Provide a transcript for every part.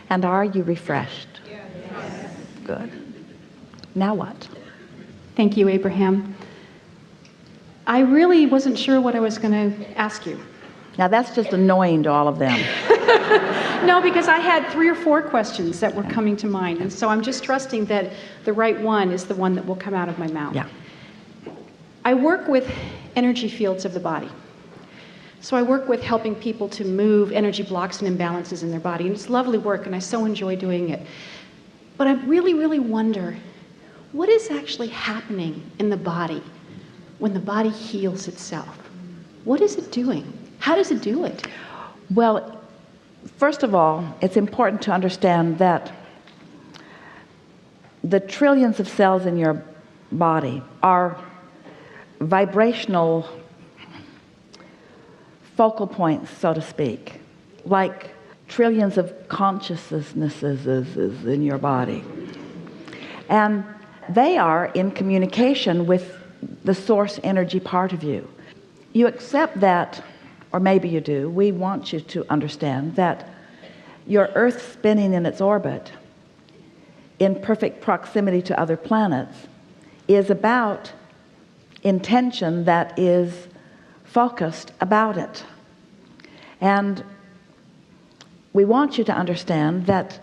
And are you refreshed? Yes. Good. Now what? Thank you, Abraham. I really wasn't sure what I was going to ask you. Now that's just annoying to all of them. No, because I had 3 or 4 questions that were coming to mind, and so I'm just trusting that the right one is the one that will come out of my mouth. Yeah. I work with energy fields of the body. So I work with helping people to move energy blocks and imbalances in their body, and it's lovely work, and I so enjoy doing it. But I really, really wonder, what is actually happening in the body when the body heals itself? What is it doing? How does it do it? Well, first of all, it's important to understand that the trillions of cells in your body are vibrational focal points, so to speak, like trillions of consciousnesses in your body. And they are in communication with the source energy part of you. You accept that, or maybe you do. We want you to understand that your Earth spinning in its orbit in perfect proximity to other planets is about intention that is focused about it. And we want you to understand that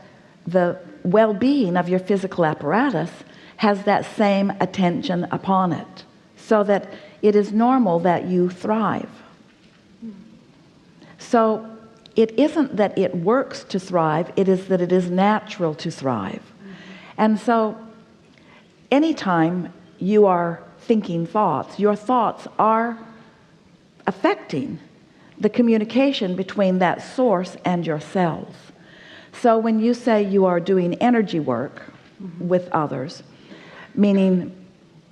the well-being of your physical apparatus has that same attention upon it, so that it is normal that you thrive. So it isn't that it works to thrive, it is that it is natural to thrive. And so anytime you are thinking thoughts, your thoughts are affecting the communication between that source and your cells. So when you say you are doing energy work with others, meaning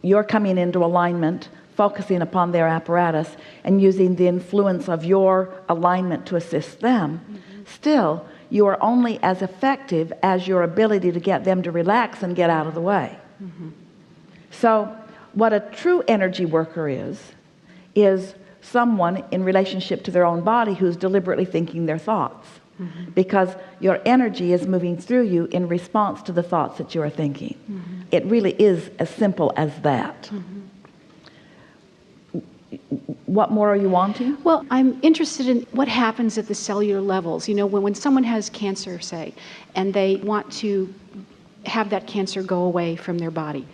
you're coming into alignment, focusing upon their apparatus and using the influence of your alignment to assist them, still you are only as effective as your ability to get them to relax and get out of the way. So what a true energy worker is someone in relationship to their own body who's deliberately thinking their thoughts, because your energy is moving through you in response to the thoughts that you are thinking. It really is as simple as that. What more are you wanting? Well, I'm interested in what happens at the cellular levels. You know, when someone has cancer, say, and they want to have that cancer go away from their body,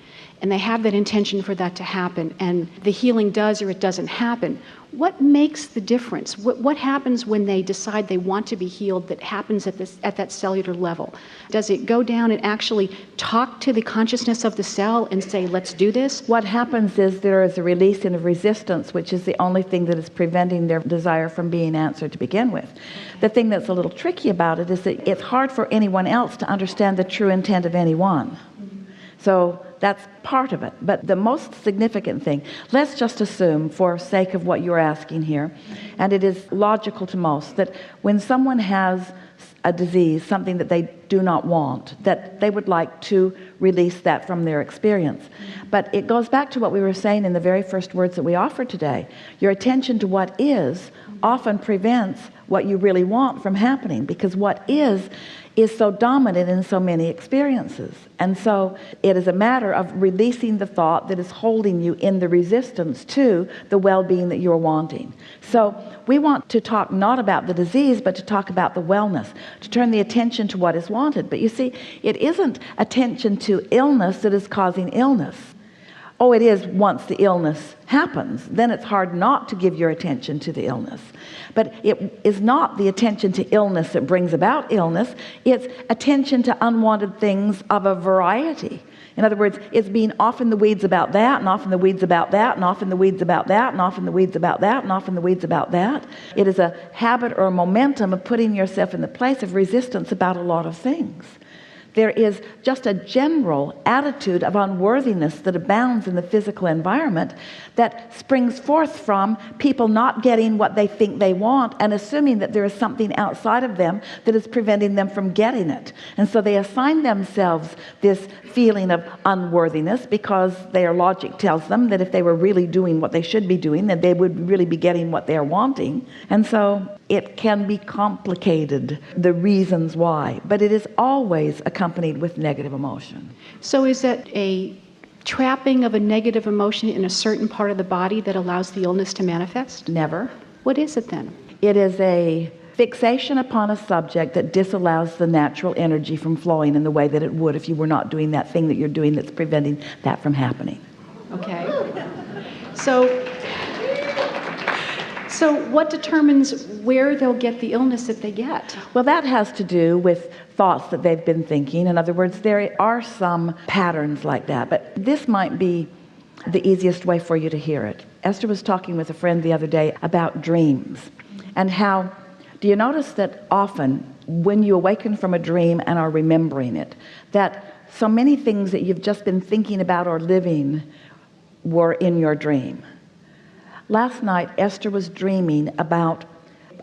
and they have that intention for that to happen, and the healing does or it doesn't happen, what makes the difference? What happens when they decide they want to be healed that happens at that cellular level? Does it go down and actually talk to the consciousness of the cell and say, let's do this? What happens is there is a releasing of resistance, which is the only thing that is preventing their desire from being answered to begin with. The thing that's a little tricky about it is that it's hard for anyone else to understand the true intent of anyone. So that's part of it. But the most significant thing, let's just assume for sake of what you're asking here, and it is logical to most, that when someone has a disease, something that they do not want, that they would like to release that from their experience. But it goes back to what we were saying in the very first words that we offered today. Your attention to what is often prevents what you really want from happening, because what is so dominant in so many experiences. And so it is a matter of releasing the thought that is holding you in the resistance to the well-being that you're wanting. So we want to talk not about the disease, but to talk about the wellness, to turn the attention to what is wanted. But you see, it isn't attention to illness that is causing illness. Oh, it is once the illness happens. Then it's hard not to give your attention to the illness. But it is not the attention to illness that brings about illness. It's attention to unwanted things of a variety. In other words, it's being off in the weeds about that, and off in the weeds about that, and off in the weeds about that, and off in the weeds about that, and off in the weeds about that. It is a habit or a momentum of putting yourself in the place of resistance about a lot of things. There is just a general attitude of unworthiness that abounds in the physical environment that springs forth from people not getting what they think they want and assuming that there is something outside of them that is preventing them from getting it. And so they assign themselves this feeling of unworthiness because their logic tells them that if they were really doing what they should be doing, then they would really be getting what they're wanting. And so It can be complicated, the reasons why, but it is always accompanied with negative emotion. So is that a trapping of a negative emotion in a certain part of the body that allows the illness to manifest? Never. What is it then? It is a fixation upon a subject that disallows the natural energy from flowing in the way that it would if you were not doing that thing that you're doing that's preventing that from happening. Okay. So what determines where they'll get the illness that they get? Well, that has to do with thoughts that they've been thinking. In other words, there are some patterns like that, but this might be the easiest way for you to hear it. Esther was talking with a friend the other day about dreams and how, do you notice that often when you awaken from a dream and are remembering it, that so many things that you've just been thinking about or living were in your dream? Last night, Esther was dreaming about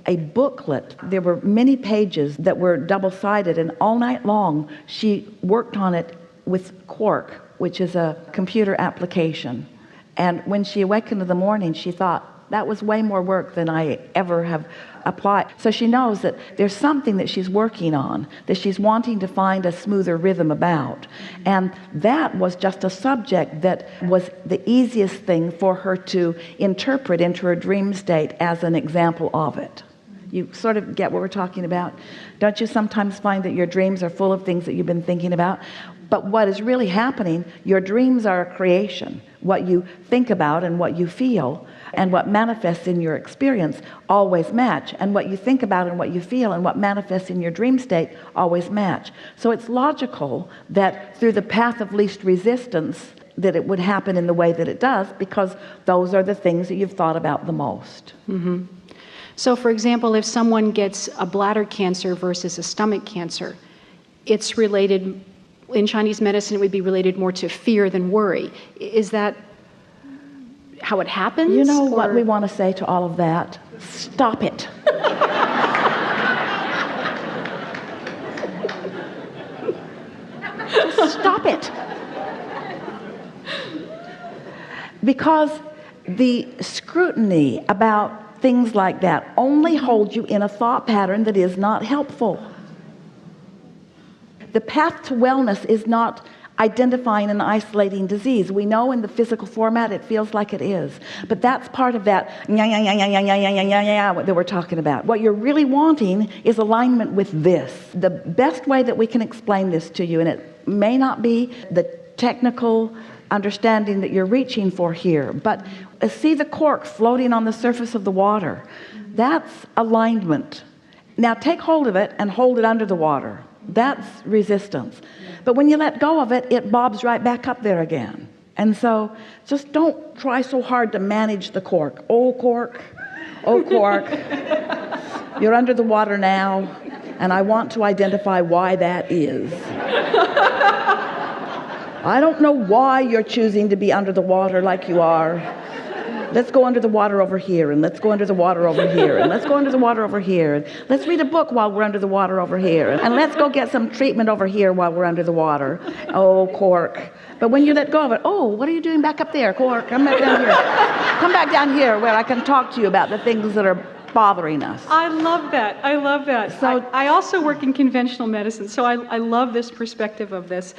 a booklet. There were many pages that were double-sided, and all night long she worked on it with Quark, which is a computer application. And when she awakened in the morning, she thought, that was way more work than I ever have applied. So she knows that there's something that she's working on, that she's wanting to find a smoother rhythm about. And that was just a subject that was the easiest thing for her to interpret into her dream state as an example of it. You sort of get what we're talking about? Don't you sometimes find that your dreams are full of things that you've been thinking about? But what is really happening, your dreams are a creation. What you think about and what you feel and what manifests in your experience always match. And what you think about and what you feel and what manifests in your dream state always match. So it's logical that through the path of least resistance that it would happen in the way that it does, because those are the things that you've thought about the most. Mm-hmm. So for example, if someone gets a bladder cancer versus a stomach cancer, it's related, in Chinese medicine, it would be related more to fear than worry. Is that how it happens? You know what we want to say to all of that? Stop it. Just stop it. Because the scrutiny about things like that only holds you in a thought pattern that is not helpful. The path to wellness is not identifying and isolating disease. We know in the physical format it feels like it is, but that's part of that that we're talking about. What you're really wanting is alignment with this. The best way that we can explain this to you, and it may not be the technical understanding that you're reaching for here, but see the cork floating on the surface of the water. That's alignment. Now take hold of it and hold it under the water. That's resistance. But when you let go of it, it bobs right back up there again. And so just don't try so hard to manage the cork. Oh, cork. Oh, cork. You're under the water now, and I want to identify why that is. I don't know why you're choosing to be under the water like you are. Let's go under the water over here, and let's go under the water over here, and let's go under the water over here, and let's read a book while we're under the water over here, and let's go get some treatment over here while we're under the water. Oh, cork. But when you let go of it, oh, what are you doing back up there, cork? Come back down here. Come back down here where I can talk to you about the things that are bothering us. I love that. I love that. So I also work in conventional medicine, so I love this perspective of this.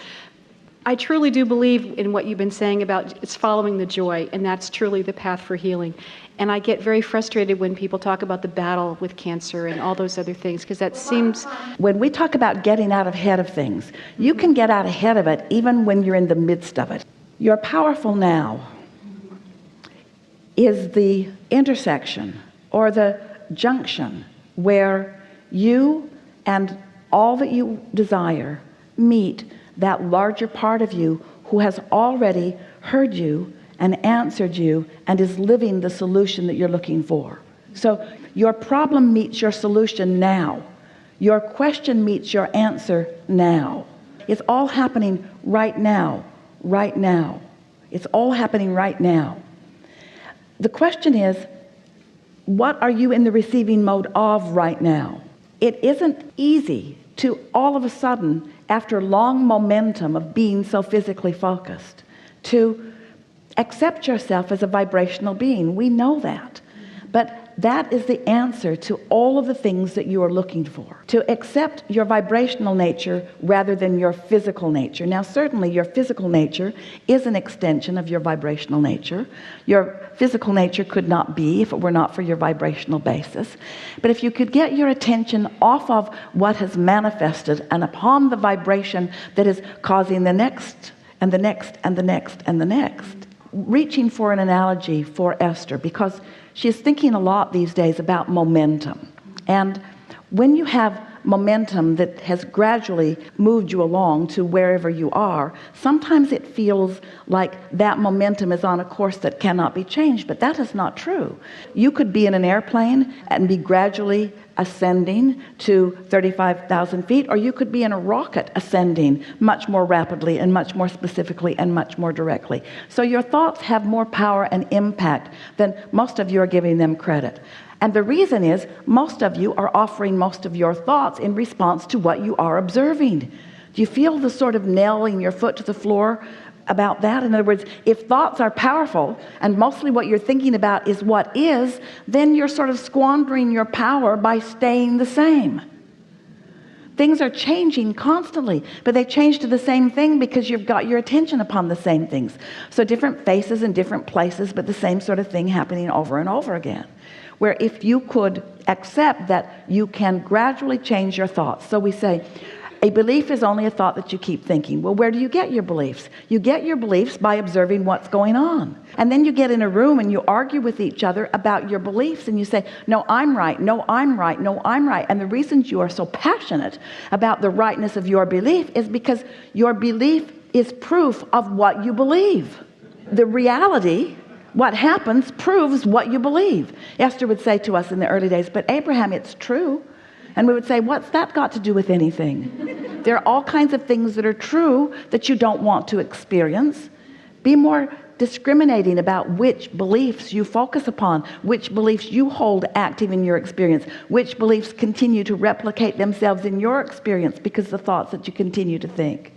I truly do believe in what you've been saying about it's following the joy, and that's truly the path for healing. And I get very frustrated when people talk about the battle with cancer and all those other things, because that seems... When we talk about getting out ahead of things, you can get out ahead of it even when you're in the midst of it. Your powerful now is the intersection or the junction where you and all that you desire meet that larger part of you who has already heard you and answered you and is living the solution that you're looking for. So your problem meets your solution now. Your question meets your answer now. It's all happening right now, right now. It's all happening right now. The question is, what are you in the receiving mode of right now? It isn't easy to all of a sudden, after long momentum of being so physically focused, to accept yourself as a vibrational being. We know that. But that is the answer to all of the things that you are looking for. To accept your vibrational nature rather than your physical nature. Now, certainly your physical nature is an extension of your vibrational nature. Your physical nature could not be if it were not for your vibrational basis. But if you could get your attention off of what has manifested and upon the vibration that is causing the next and the next and the next and the next. Reaching for an analogy for Esther, because she's thinking a lot these days about momentum. And when you have momentum that has gradually moved you along to wherever you are, sometimes it feels like that momentum is on a course that cannot be changed, but that is not true. You could be in an airplane and be gradually ascending to 35,000 feet, or you could be in a rocket ascending much more rapidly and much more specifically and much more directly. So your thoughts have more power and impact than most of you are giving them credit. And the reason is most of you are offering most of your thoughts in response to what you are observing. Do you feel the sort of nailing your foot to the floor about that? In other words, if thoughts are powerful and mostly what you're thinking about is what is, then you're sort of squandering your power by staying the same. Things are changing constantly, but they change to the same thing because you've got your attention upon the same things. So different faces in different places, but the same sort of thing happening over and over again. Where if you could accept that you can gradually change your thoughts. So we say, a belief is only a thought that you keep thinking. Well, where do you get your beliefs? You get your beliefs by observing what's going on. And then you get in a room and you argue with each other about your beliefs and you say, no, I'm right, no, I'm right, no, I'm right. And the reason you are so passionate about the rightness of your belief is because your belief is proof of what you believe. The reality, what happens, proves what you believe. Esther would say to us in the early days, but Abraham, it's true. And we would say, what's that got to do with anything? There are all kinds of things that are true that you don't want to experience. Be more discriminating about which beliefs you focus upon, which beliefs you hold active in your experience, which beliefs continue to replicate themselves in your experience because the thoughts that you continue to think.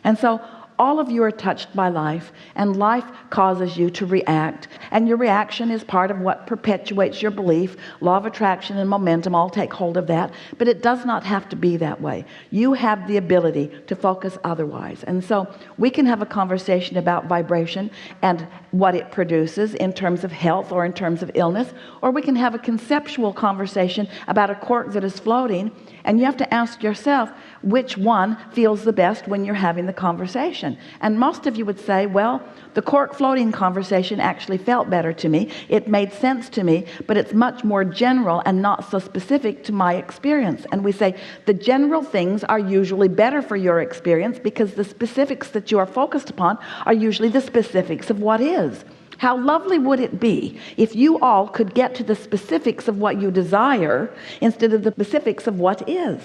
And so all of you are touched by life, and life causes you to react, and your reaction is part of what perpetuates your belief. Law of attraction and momentum all take hold of that, but it does not have to be that way. You have the ability to focus otherwise. And so we can have a conversation about vibration and what it produces in terms of health or in terms of illness, or we can have a conceptual conversation about a cork that is floating, and you have to ask yourself which one feels the best when you're having the conversation. And most of you would say, well, the cork floating conversation actually felt better to me. It made sense to me, but it's much more general and not so specific to my experience. And we say the general things are usually better for your experience because the specifics that you are focused upon are usually the specifics of what is. How lovely would it be if you all could get to the specifics of what you desire instead of the specifics of what is?